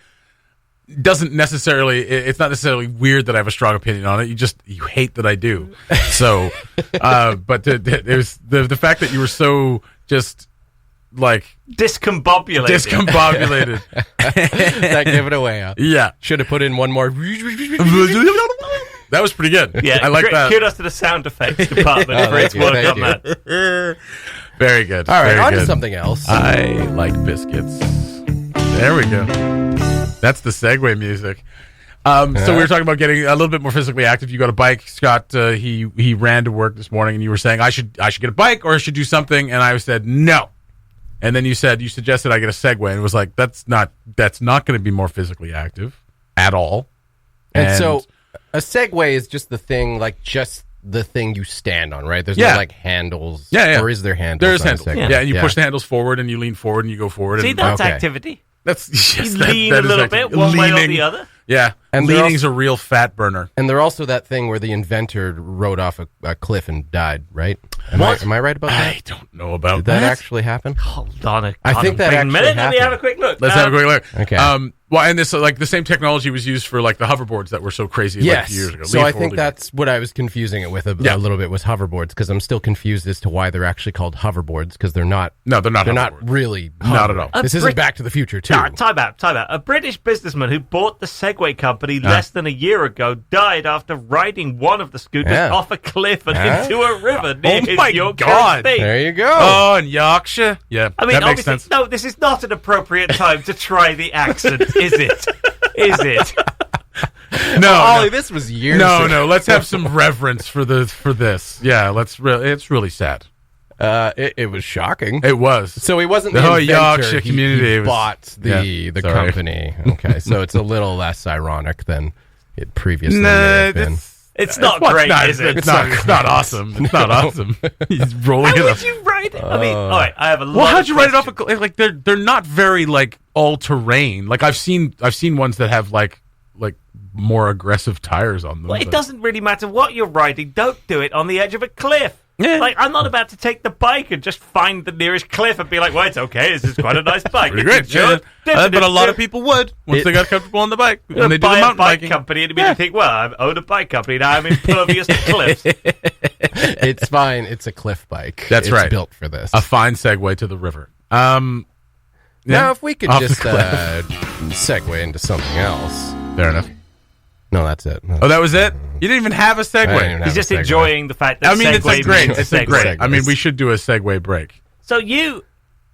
[SPEAKER 2] doesn't necessarily, it's not necessarily weird that I have a strong opinion on it. You hate that I do. So, but it was the fact that you were so just like
[SPEAKER 3] Discombobulated.
[SPEAKER 4] That gave it away. Huh?
[SPEAKER 2] Yeah.
[SPEAKER 4] Should have put in one more.
[SPEAKER 2] That was pretty good.
[SPEAKER 3] Yeah,
[SPEAKER 2] I like that.
[SPEAKER 3] Kudos to the sound effects department for
[SPEAKER 4] thank
[SPEAKER 3] its
[SPEAKER 4] you,
[SPEAKER 3] work
[SPEAKER 4] thank
[SPEAKER 3] on
[SPEAKER 4] you.
[SPEAKER 3] that.
[SPEAKER 2] Very good.
[SPEAKER 4] All right,
[SPEAKER 2] Very
[SPEAKER 4] on to
[SPEAKER 2] good.
[SPEAKER 4] something else.
[SPEAKER 2] I like biscuits. There we go. That's the segue music. So we were talking about getting a little bit more physically active. You got a bike, Scott. He ran to work this morning, and you were saying I should get a bike or I should do something, and I said no. And then you suggested I get a Segway, and it was like that's not going to be more physically active at all.
[SPEAKER 4] And so a Segway is just the thing, like just the thing you stand on, right? There's no like handles.
[SPEAKER 2] Yeah.
[SPEAKER 4] Or is there handles?
[SPEAKER 2] There is handles. Yeah, and you push the handles forward, and you lean forward, and you go forward.
[SPEAKER 3] See, that's activity.
[SPEAKER 2] That's
[SPEAKER 3] you lean a little bit, one way or the other.
[SPEAKER 2] Yeah, and leaning's a real fat burner.
[SPEAKER 4] And they're also that thing where the inventor rode off a cliff and died, right? Am I right about that?
[SPEAKER 2] I don't know about
[SPEAKER 4] Did that actually happen?
[SPEAKER 3] Hold on
[SPEAKER 4] I think that actually happened.
[SPEAKER 3] Let me have a quick look.
[SPEAKER 2] Let's have a quick look.
[SPEAKER 4] Okay.
[SPEAKER 2] Well, and this like the same technology was used for like the hoverboards that were so crazy like, a few years ago.
[SPEAKER 4] So I think that's what I was confusing it with a little bit was hoverboards, because I'm still confused as to why they're actually called hoverboards, because they're not.
[SPEAKER 2] No, they're not.
[SPEAKER 4] They're not really.
[SPEAKER 2] Not at all.
[SPEAKER 4] This isn't Back to the Future too.
[SPEAKER 3] No, time out. A British businessman who bought the Segway company less than a year ago died after riding one of the scooters off a cliff and into a river near his Yorkshire estate.
[SPEAKER 4] There you go.
[SPEAKER 2] Oh, in Yorkshire. Yeah,
[SPEAKER 3] I mean,
[SPEAKER 2] that makes sense.
[SPEAKER 3] No, this is not an appropriate time to try the accent, is it? Is it?
[SPEAKER 2] No,
[SPEAKER 4] Ollie, this was years ago.
[SPEAKER 2] No. Let's have some reverence for this. Yeah, it's really sad.
[SPEAKER 4] It was shocking.
[SPEAKER 2] It was.
[SPEAKER 4] So he wasn't
[SPEAKER 2] the
[SPEAKER 4] the
[SPEAKER 2] whole
[SPEAKER 4] inventor.
[SPEAKER 2] Yorkshire community.
[SPEAKER 4] He bought the company. Okay, so it's a little less ironic than it previously may have been.
[SPEAKER 3] It's not great, is it?
[SPEAKER 2] It's not awesome. It's not awesome. He's rolling it
[SPEAKER 3] How
[SPEAKER 2] up.
[SPEAKER 3] would you write it? I mean, all right, I have a lot.
[SPEAKER 2] Well, how'd you write it off? Like they're not very like all terrain. Like I've seen ones that have like more aggressive tires on them.
[SPEAKER 3] Well, it doesn't really matter what you're riding. Don't do it on the edge of a cliff.
[SPEAKER 2] Yeah.
[SPEAKER 3] Like, I'm not about to take the bike and just find the nearest cliff and be like, well, it's okay. This is quite a nice bike.
[SPEAKER 2] Pretty great.
[SPEAKER 3] Sure.
[SPEAKER 2] But a lot of people would once they got comfortable on the bike. When they do the
[SPEAKER 3] buy a
[SPEAKER 2] mountain
[SPEAKER 3] bike
[SPEAKER 2] biking.
[SPEAKER 3] company and immediately think, well, I own a bike company. Now I'm impervious to cliffs.
[SPEAKER 4] It's fine. It's a cliff bike.
[SPEAKER 2] That's right.
[SPEAKER 4] It's built for this.
[SPEAKER 2] A fine segue to the river.
[SPEAKER 4] Now, if we could
[SPEAKER 2] Off
[SPEAKER 4] just
[SPEAKER 2] the
[SPEAKER 4] segue into something else.
[SPEAKER 2] Fair enough.
[SPEAKER 4] No, that's it.
[SPEAKER 2] Oh, that was it? You didn't even have a
[SPEAKER 4] I didn't
[SPEAKER 2] segue.
[SPEAKER 4] even
[SPEAKER 3] He's
[SPEAKER 4] have
[SPEAKER 3] just
[SPEAKER 4] a segue.
[SPEAKER 3] enjoying the fact that
[SPEAKER 2] I mean, it's
[SPEAKER 3] segue
[SPEAKER 2] a great.
[SPEAKER 3] means
[SPEAKER 2] It's a
[SPEAKER 3] segue.
[SPEAKER 2] great. I mean, we should do a segue break.
[SPEAKER 3] So you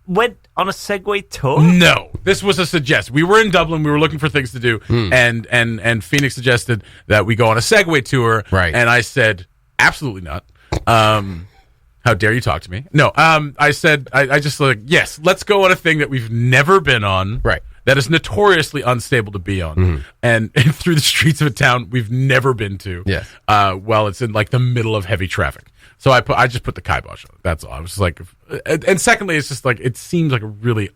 [SPEAKER 3] went on a Segway tour?
[SPEAKER 2] No, this was a suggest. We were in Dublin. We were looking for things to do, and Phoenix suggested that we go on a Segway tour.
[SPEAKER 4] Right.
[SPEAKER 2] And I said, absolutely not. How dare you talk to me? No. I said, I just like, yes, let's go on a thing that we've never been on.
[SPEAKER 4] Right.
[SPEAKER 2] That is notoriously unstable to be on, and through the streets of a town we've never been to.
[SPEAKER 4] Yes.
[SPEAKER 2] Well, it's in like the middle of heavy traffic. So I just put the kibosh on it. That's all. I was just like, and secondly, it's just like it seems like a really,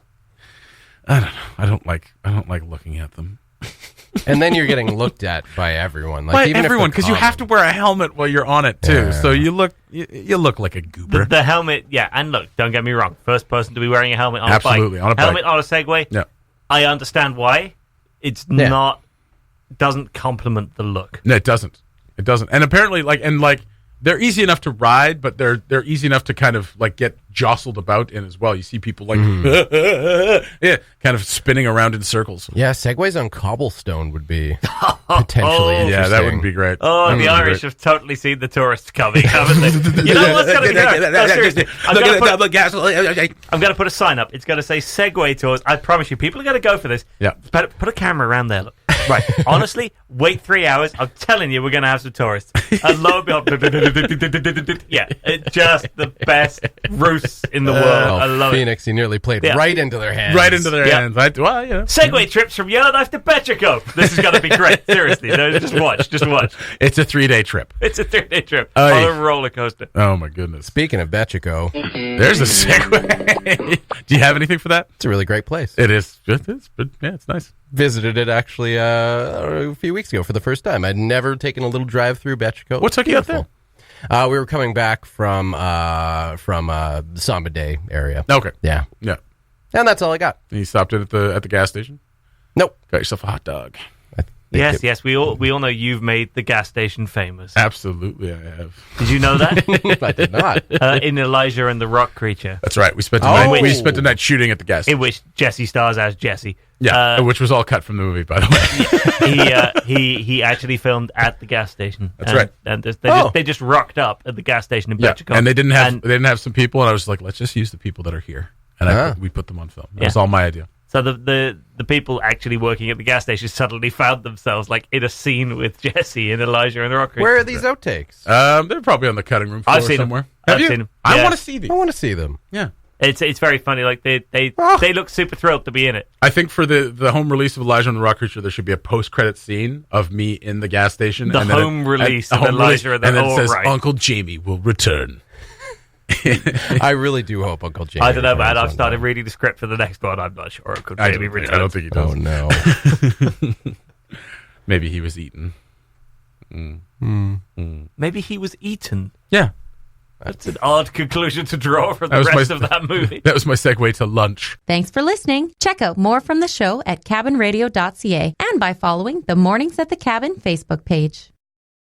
[SPEAKER 2] I don't know. I don't like looking at them.
[SPEAKER 4] And then you're getting looked at by everyone. Like,
[SPEAKER 2] By
[SPEAKER 4] even if
[SPEAKER 2] everyone,
[SPEAKER 4] they're
[SPEAKER 2] because you have to wear a helmet while you're on it too.
[SPEAKER 4] Yeah.
[SPEAKER 2] So you look like a goober.
[SPEAKER 3] The helmet, yeah. And look, don't get me wrong. First person to be wearing a helmet on
[SPEAKER 2] Absolutely,
[SPEAKER 3] a bike.
[SPEAKER 2] on a bike.
[SPEAKER 3] Helmet on a Segway.
[SPEAKER 2] Yeah.
[SPEAKER 3] I understand why. It's not, doesn't complement the look.
[SPEAKER 2] No, it doesn't. It doesn't. And apparently, they're easy enough to ride, but they're easy enough to kind of like get jostled about in as well. You see people like kind of spinning around in circles.
[SPEAKER 4] Yeah, Segways on cobblestone would be potentially interesting.
[SPEAKER 2] Yeah, that wouldn't be great.
[SPEAKER 3] Oh, the Irish have totally seen the tourists coming, haven't they? You know what's going to be good? No, seriously. I'm going to put a sign up. It's going to say Segway tours. I promise you, people are going to go for this.
[SPEAKER 2] Yeah.
[SPEAKER 3] But put a camera around there. Look. Right. Honestly, wait 3 hours. I'm telling you, we're going to have some tourists. And lo and behold, yeah, it's just the best roosts in the world. I love
[SPEAKER 4] Phoenix, he nearly played right into their hands.
[SPEAKER 2] Right into their hands.
[SPEAKER 3] Segway trips from Yellowknife to Petrico. This is going to be great. Seriously. No, just watch.
[SPEAKER 2] It's a 3-day trip.
[SPEAKER 3] It's a 3-day trip on a roller coaster.
[SPEAKER 2] Oh, my goodness.
[SPEAKER 4] Speaking of Petrico,
[SPEAKER 2] there's a Segway. Do you have anything for that?
[SPEAKER 4] It's a really great place.
[SPEAKER 2] It is. It's nice.
[SPEAKER 4] Visited it actually a few weeks ago for the first time. I'd never taken a little drive through Petrico.
[SPEAKER 2] What took you out there?
[SPEAKER 4] We were coming back from the Samba Day area.
[SPEAKER 2] Okay.
[SPEAKER 4] Yeah.
[SPEAKER 2] Yeah.
[SPEAKER 4] And that's all I got.
[SPEAKER 2] And you stopped in at the gas station?
[SPEAKER 4] Nope.
[SPEAKER 2] Got yourself a hot dog.
[SPEAKER 3] Yes. We all know you've made the gas station famous.
[SPEAKER 2] Absolutely, I have.
[SPEAKER 3] Did you know that?
[SPEAKER 4] I did not.
[SPEAKER 3] In Elijah and the Rock Creature.
[SPEAKER 2] That's right. We spent the night shooting at the gas station.
[SPEAKER 3] In which Jesse stars as Jesse.
[SPEAKER 2] Yeah, which was all cut from the movie, by the
[SPEAKER 3] way. He actually filmed at the gas station.
[SPEAKER 2] That's right.
[SPEAKER 3] And they just rocked up at the gas station in Petrico.
[SPEAKER 2] And they didn't have some people, and I was like, let's just use the people that are here, and we put them on film. That was all my idea.
[SPEAKER 3] So the people actually working at the gas station suddenly found themselves like in a scene with Jesse and Elijah and the Rock.
[SPEAKER 4] Where are these outtakes?
[SPEAKER 2] They're probably on the cutting room floor
[SPEAKER 3] I've seen
[SPEAKER 2] somewhere.
[SPEAKER 3] them.
[SPEAKER 2] Have
[SPEAKER 3] I've
[SPEAKER 2] you?
[SPEAKER 3] seen them.
[SPEAKER 2] I
[SPEAKER 3] Yeah.
[SPEAKER 2] want to see these.
[SPEAKER 4] I want to see them.
[SPEAKER 2] Yeah.
[SPEAKER 3] It's very funny. Like they look super thrilled to be in it.
[SPEAKER 2] I think for the home release of Elijah and the Rock Creature, there should be a post-credit scene of me in the gas station.
[SPEAKER 3] The
[SPEAKER 2] and then
[SPEAKER 3] home release
[SPEAKER 2] a
[SPEAKER 3] of
[SPEAKER 2] home
[SPEAKER 3] Elijah and the
[SPEAKER 2] and then it
[SPEAKER 3] all
[SPEAKER 2] says
[SPEAKER 3] right.
[SPEAKER 2] Uncle Jamie will return.
[SPEAKER 4] I really do hope Uncle Jamie.
[SPEAKER 3] I don't know, man.
[SPEAKER 4] returns
[SPEAKER 3] I've
[SPEAKER 4] one
[SPEAKER 3] started
[SPEAKER 4] day.
[SPEAKER 3] reing the script for the next one. I'm not sure. Could
[SPEAKER 2] I
[SPEAKER 3] maybe
[SPEAKER 2] don't think he does.
[SPEAKER 4] Oh no.
[SPEAKER 2] Maybe he was eaten.
[SPEAKER 3] Maybe he was eaten.
[SPEAKER 2] Yeah.
[SPEAKER 3] That's an odd conclusion to draw from the
[SPEAKER 2] That was
[SPEAKER 3] rest
[SPEAKER 2] my-
[SPEAKER 3] of that movie.
[SPEAKER 2] That was my segue to lunch.
[SPEAKER 1] Thanks for listening. Check out more from the show at cabinradio.ca and by following the Mornings at the Cabin Facebook page.